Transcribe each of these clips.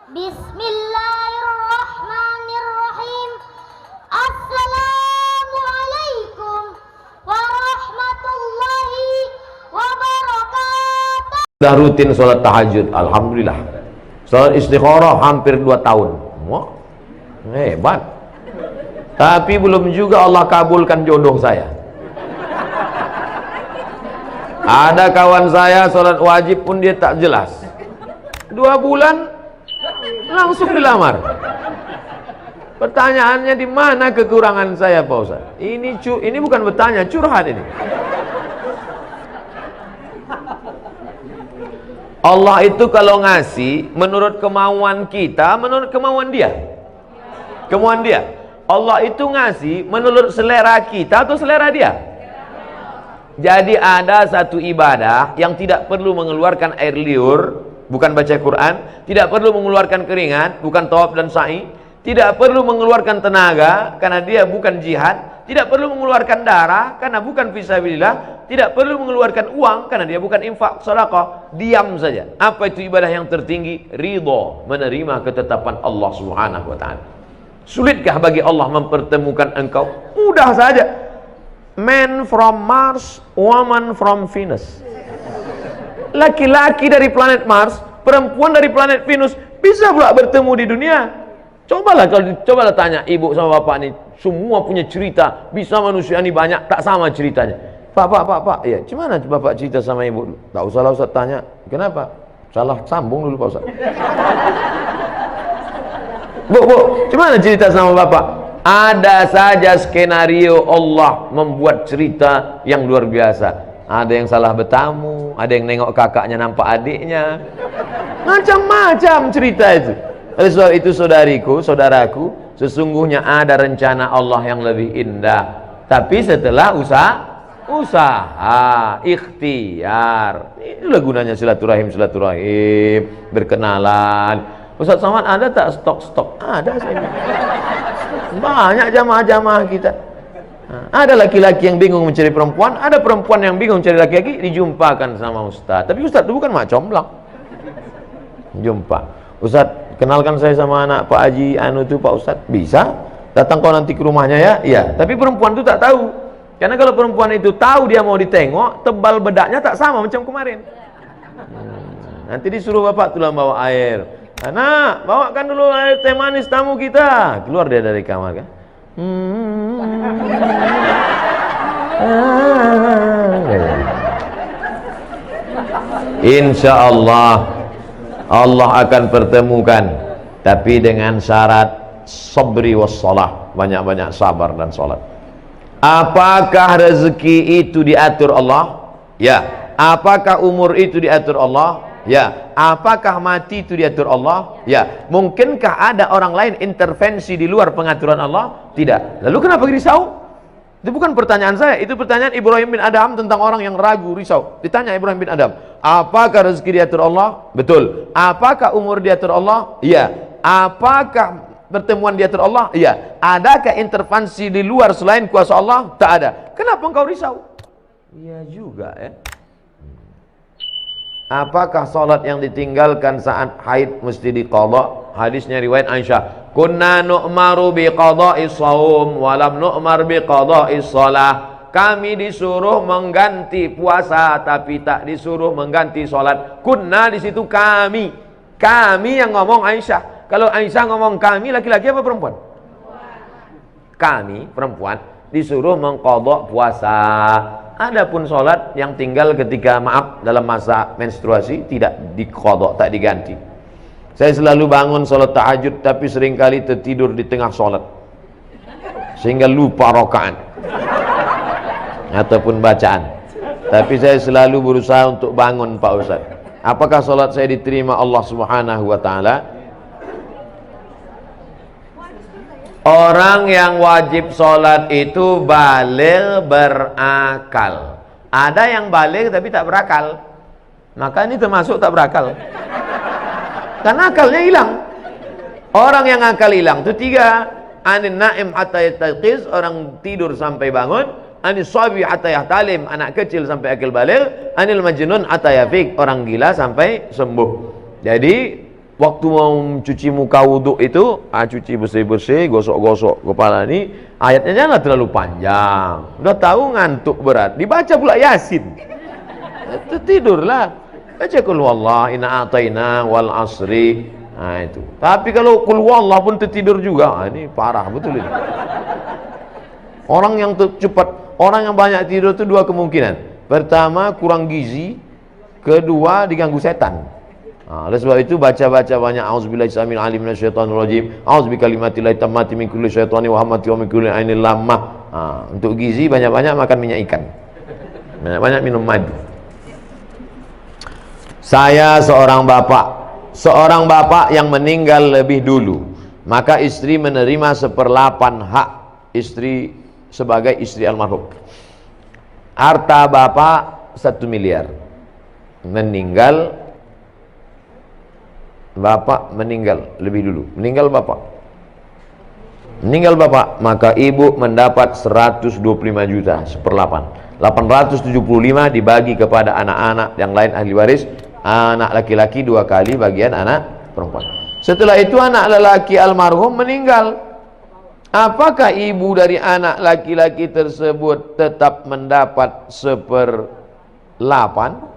Bismillahirrahmanirrahim. Assalamualaikum warahmatullahi wabarakatuh. Sudah rutin sholat tahajud, alhamdulillah. Sholat istikharah hampir 2 tahun. Wah, hebat. Tapi belum juga Allah kabulkan jodoh saya. Ada kawan saya sholat wajib pun dia tak jelas. 2 bulan langsung dilamar. Pertanyaannya, di mana kekurangan saya, Pak Ustaz? Ini bukan bertanya, curhat ini. Allah itu kalau ngasih menurut kemauan kita, menurut kemauan dia. Kemauan dia. Allah itu ngasih menurut selera kita atau selera dia. Jadi ada satu ibadah yang tidak perlu mengeluarkan air liur, bukan baca Quran, tidak perlu mengeluarkan keringat, bukan tawaf dan sa'i, tidak perlu mengeluarkan tenaga karena dia bukan jihad, tidak perlu mengeluarkan darah karena bukan fisabilillah, tidak perlu mengeluarkan uang karena dia bukan infak sedekah. Diam saja. Apa itu ibadah yang tertinggi? Ridha, menerima ketetapan Allah Subhanahu wa taala. Sulitkah bagi Allah mempertemukan engkau? Mudah saja. Man from Mars, woman from Venus. Laki-laki dari planet Mars, perempuan dari planet Venus bisa pula bertemu di dunia. Cobalah tanya ibu sama bapak nih, semua punya cerita, bisa manusia ini banyak, tak sama ceritanya. Pak, ya, gimana bapak cerita sama ibu? Tak usahlah Ustaz tanya, kenapa? Salah sambung dulu Pak Ustaz. Bu, gimana cerita sama bapak? Ada saja skenario Allah membuat cerita yang luar biasa. Ada yang salah bertamu, ada yang nengok kakaknya nampak adiknya, macam-macam cerita itu. Oleh sebab itu saudaraku, sesungguhnya ada rencana Allah yang lebih indah. Tapi setelah usaha, ikhtiar. Itulah gunanya silaturahim, berkenalan. Ustaz Somad, ada tak stok? Ada saya. Banyak jamaah-jamaah kita. Ada laki-laki yang bingung mencari perempuan, ada perempuan yang bingung mencari laki-laki, dijumpakan sama Ustaz. Tapi Ustaz itu bukan mak comblang. Jumpa. Ustaz, kenalkan saya sama anak Pak Haji anu itu Pak Ustaz. Bisa? Datang kau nanti ke rumahnya ya? Iya. Tapi perempuan itu tak tahu. Karena kalau perempuan itu tahu dia mau ditengok, tebal bedaknya tak sama macam kemarin. Nanti disuruh bapak tulang bawa air. Anak, bawakan dulu air teh manis tamu kita. Keluar dia dari kamar kan. Insya Allah Allah akan pertemukan, tapi dengan syarat sabri wassalah, banyak-banyak sabar dan salat. Apakah rezeki itu diatur Allah? Ya. Apakah umur itu diatur Allah? Ya. Apakah mati itu diatur Allah? Ya. Mungkinkah ada orang lain intervensi di luar pengaturan Allah? Tidak. Lalu kenapa risau? Itu bukan pertanyaan saya, itu pertanyaan Ibrahim bin Adham tentang orang yang ragu, risau. Ditanya Ibrahim bin Adham, apakah rezeki diatur Allah? Betul. Apakah umur diatur Allah? Iya. Apakah pertemuan diatur Allah? Iya. Adakah intervensi di luar selain kuasa Allah? Tak ada. Kenapa engkau risau? Iya juga ya. Apakah salat yang ditinggalkan saat haid mesti diqadha? Hadisnya riwayat Aisyah. Kunna nu'maru biqadha'is shaum wa lam nu'mar biqadha'is shalah. Kami disuruh mengganti puasa tapi tak disuruh mengganti salat. Kunna di situ kami. Kami yang ngomong Aisyah. Kalau Aisyah ngomong kami, laki-laki apa perempuan? Kami perempuan disuruh mengqadha puasa. Adapun sholat yang tinggal ketika dalam masa menstruasi tidak diqadha, tak diganti. Saya selalu bangun sholat tahajud tapi seringkali tertidur di tengah sholat sehingga lupa rakaat ataupun bacaan. Tapi saya selalu berusaha untuk bangun Pak Ustaz. Apakah sholat saya diterima Allah Subhanahu wa taala? Orang yang wajib sholat itu baligh berakal. Ada yang baligh tapi tak berakal, maka ini termasuk tak berakal. Karena akalnya hilang. Orang yang akal hilang itu 3. Anin naim hatta yastayqiz, orang tidur sampai bangun. Anis sabi hatta yahtalim, anak kecil sampai akil baligh. Anil majnun hatta yafiq, orang gila sampai sembuh. Jadi waktu mau cuci muka wudhu itu, cuci bersih-bersih, gosok-gosok kepala ini, ayatnya jangan terlalu panjang. Udah tahu ngantuk berat, dibaca pula Yasin. Tidurlah. Baca qul huwallah, inna a'taina wal asri. Nah itu. Tapi kalau qul huwallah pun tertidur juga, ini parah betul ini. Orang yang cepat, orang yang banyak tidur itu dua kemungkinan. Pertama, kurang gizi. Kedua, diganggu setan. Oleh sebab itu baca-baca banyak auzubillahi samil alim minasyaitonir rajim, auzubikalimatillahit tammati min kulli syaitani wa hamati wa min kulli ainil lammah. Untuk gizi banyak-banyak makan minyak ikan. Banyak-banyak minum madu. Saya seorang bapak yang meninggal lebih dulu, maka istri menerima 1/8 hak istri sebagai istri almarhum. Harta bapak 1 miliar. Bapak meninggal lebih dulu. Meninggal bapak, maka ibu mendapat 125 juta 1/8. 875 dibagi kepada anak-anak yang lain ahli waris. Anak laki-laki 2 kali bagian anak perempuan. Setelah itu anak lelaki almarhum meninggal. Apakah ibu dari anak laki-laki tersebut tetap mendapat 1/8?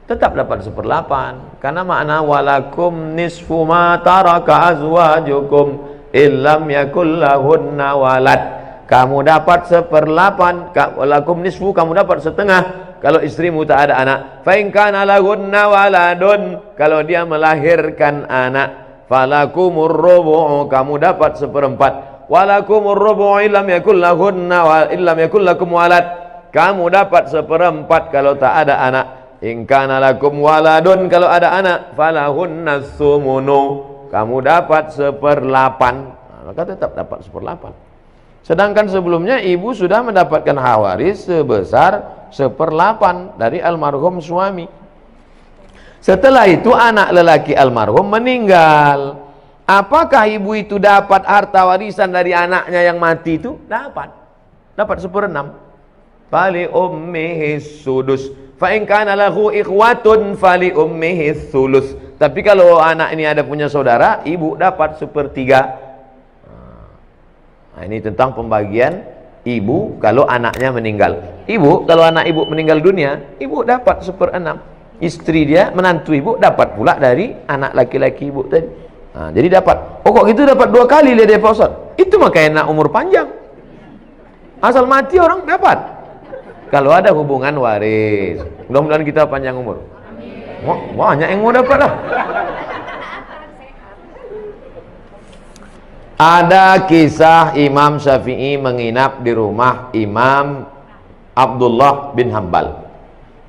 Tetap dapat 1/8, karena makna walakum nisfu ma taraka azwajukum illam yakul lahunna walad. Kamu dapat 1/8, walakum nisfu, kamu dapat setengah kalau istrimu tak ada anak. Fa in kana lahunna waladun, kalau dia melahirkan anak, falakumur rubu', kamu dapat 1/4. Walakumur rubu' illam yakul lahunna illam yakul lakum walad, kamu dapat 1/4 kalau tak ada anak. In kana lakum waladun, kalau ada anak, falahunna sumunu, kamu dapat 1/8. Maka tetap dapat 1/8. Sedangkan sebelumnya ibu sudah mendapatkan hak waris sebesar 1/8 dari almarhum suami. Setelah itu anak lelaki almarhum meninggal. Apakah ibu itu dapat harta warisan dari anaknya yang mati itu? Dapat 1/6. Fali ummihi sudus. Fa in kana lahu ikhwatun fali ummihi sulus. Tapi kalau anak ini ada punya saudara, ibu dapat 1/3. Nah, ini tentang pembagian ibu kalau anaknya meninggal. Ibu kalau anak ibu meninggal dunia, ibu dapat 1/6. Istri dia, menantu ibu, dapat pula dari anak laki-laki ibu tadi. Nah, jadi dapat. Oh kok gitu dapat 2 kali dia Pak Ustaz? Itu makanya umur panjang. Asal mati orang dapat. Kalau ada hubungan waris. Mudah-mudahan kita panjang umur. Wah, banyak yang mau dapat lah. Ada kisah Imam Syafi'i menginap di rumah Imam Abdullah bin Hambal,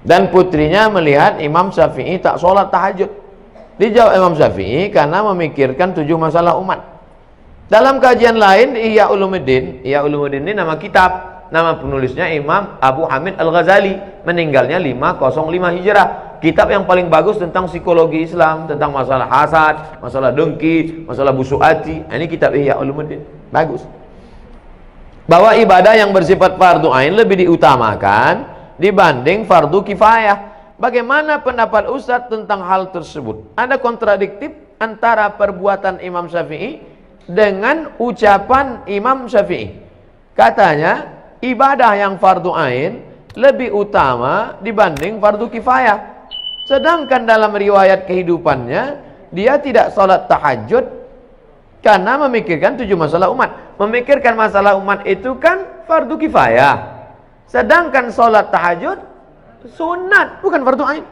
dan putrinya melihat Imam Syafi'i tak sholat tahajud. Dijawab Imam Syafi'i karena memikirkan 7 masalah umat. Dalam kajian lain, Ihya Ulumuddin ini nama kitab, nama penulisnya Imam Abu Hamid Al-Ghazali, meninggalnya 505 Hijrah. Kitab yang paling bagus tentang psikologi Islam, tentang masalah hasad, masalah dengki, masalah busuk hati. Ini kitab Ihya Ulumuddin, bagus. Bahwa ibadah yang bersifat fardu ain lebih diutamakan dibanding fardu kifayah. Bagaimana pendapat Ustadz tentang hal tersebut? Ada kontradiktif antara perbuatan Imam Syafi'i dengan ucapan Imam Syafi'i. Katanya ibadah yang fardu ain lebih utama dibanding fardu kifayah. Sedangkan dalam riwayat kehidupannya, dia tidak sholat tahajud karena memikirkan 7 masalah umat. Memikirkan masalah umat itu kan fardu kifayah. Sedangkan sholat tahajud sunat, bukan fardu ain.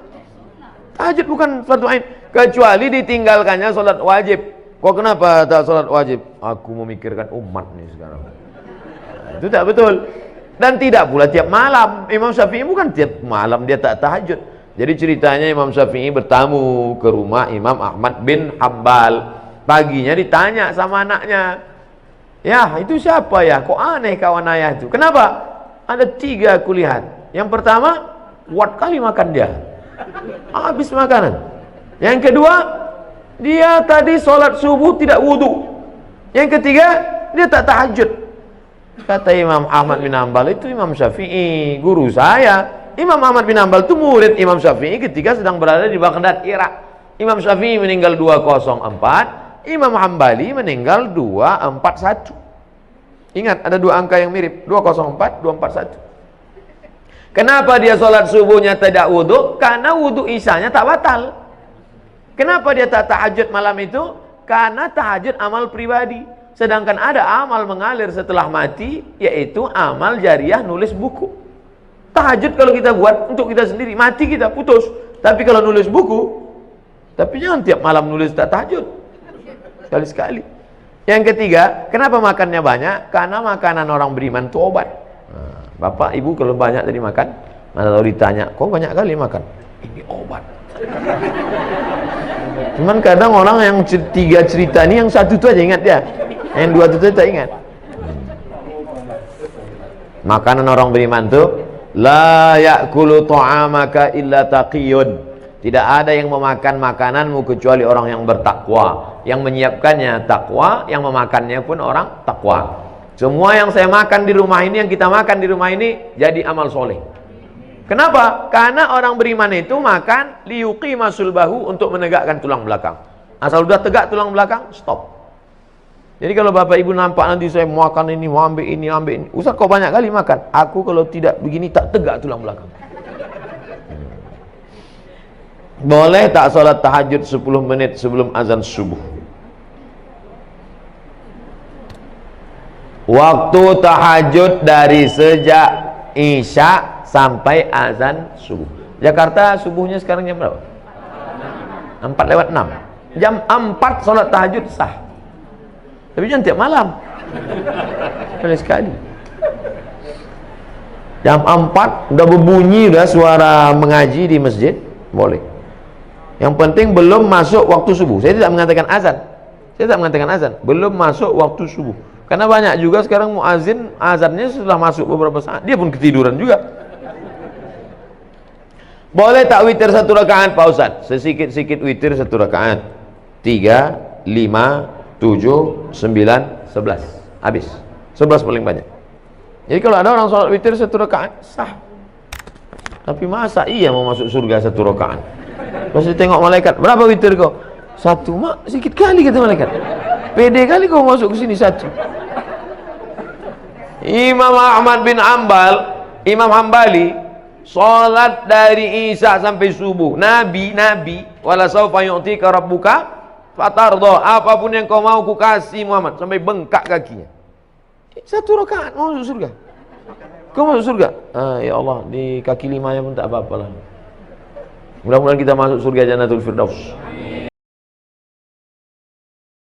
Tahajud bukan fardu ain, kecuali ditinggalkannya sholat wajib. Kok kenapa tak sholat wajib? Aku memikirkan umat nih sekarang. Nah, itu tak betul. Dan tidak pula tiap malam. Imam Syafi'i bukan tiap malam dia tak tahajud. Jadi ceritanya Imam Syafi'i bertamu ke rumah Imam Ahmad bin Hambal. Paginya ditanya sama anaknya, ya itu siapa ya? Kok aneh kawan ayah itu? Kenapa? Ada 3 aku lihat. Yang pertama, kuat kali makan dia, habis makanan. Yang kedua, dia tadi sholat subuh tidak wudhu. Yang ketiga, dia tak tahajud. Kata Imam Ahmad bin Hambal, itu Imam Syafi'i, guru saya. Imam Ahmad bin Hambal itu murid Imam Syafi'i ketika sedang berada di Baghdad, Irak. Imam Syafi'i meninggal 204, Imam Hambali meninggal 241. Ingat, ada dua angka yang mirip, 204, 241. Kenapa dia sholat subuhnya tidak wudhu? Karena wudhu isyanya tak batal. Kenapa dia tak tahajud malam itu? Karena tahajud amal pribadi. Sedangkan ada amal mengalir setelah mati, yaitu amal jariah nulis buku. Tahajud kalau kita buat untuk kita sendiri, mati kita putus. Tapi kalau nulis buku, tapi jangan tiap malam nulis tak tahajud. Sekali-sekali. Yang ketiga, kenapa makannya banyak? Karena makanan orang beriman itu obat. Nah, bapak, ibu kalau banyak tadi makan, mana tahu ditanya, kok banyak kali makan? Ini obat. Cuman kadang orang yang tiga cerita ini, yang satu itu aja ingat dia. Yang dua itu tak ingat. Makanan orang beriman itu, la ya'kulu ta'amaka illa taqiyun. Tidak ada yang memakan makananmu kecuali orang yang bertakwa. Yang menyiapkannya takwa, yang memakannya pun orang takwa. Semua yang saya makan di rumah ini, yang kita makan di rumah ini, jadi amal soleh. Kenapa? Karena orang beriman itu makan liyuqima sulbahu, untuk menegakkan tulang belakang. Asal udah tegak tulang belakang, stop. Jadi kalau bapak ibu nampak nanti saya makan ini, mau ambil ini, ambil ini, Ustaz kau banyak kali makan. Aku kalau tidak begini tak tegak tulang belakang. Boleh tak sholat tahajud 10 menit sebelum azan subuh? Waktu tahajud dari sejak isya sampai azan subuh. Jakarta subuhnya sekarang jam berapa? 4:06. Jam 4 sholat tahajud sah. Tapi jangan tiap malam. Sekali-sekali. Jam 4 udah berbunyi, udah suara mengaji di masjid, boleh. Yang penting belum masuk waktu subuh. Saya tidak mengatakan azan. Saya tidak mengatakan azan. Belum masuk waktu subuh. Karena banyak juga sekarang muazin, azannya sudah masuk beberapa saat, dia pun ketiduran juga. Boleh tak witir 1 rakaat Pak Ustaz? Sesikit-sikit witir 1 rakaat. 3, 5, 7, 9, 11. Habis. 11 paling banyak. Jadi kalau ada orang sholat witir 1 rakaat, sah. Tapi masa iya mau masuk surga 1 rakaat? Pas tengok malaikat, berapa witir kau? 1, mak, sikit kali kata malaikat. Pede kali kau masuk ke sini 1. Imam Ahmad bin Ambal, Imam Hambali, sholat dari isya sampai subuh. Nabi, wala saufa yu'tika rabbuka fatardo, apapun yang kau mau ku kasih Muhammad, sampai bengkak kakinya. 1 rakaat mau masuk surga. Kau masuk surga? Ya Allah, di kaki 5-nya pun tak apa-apa lah. Mudah-mudahan kita masuk surga Jannatul Firdaus.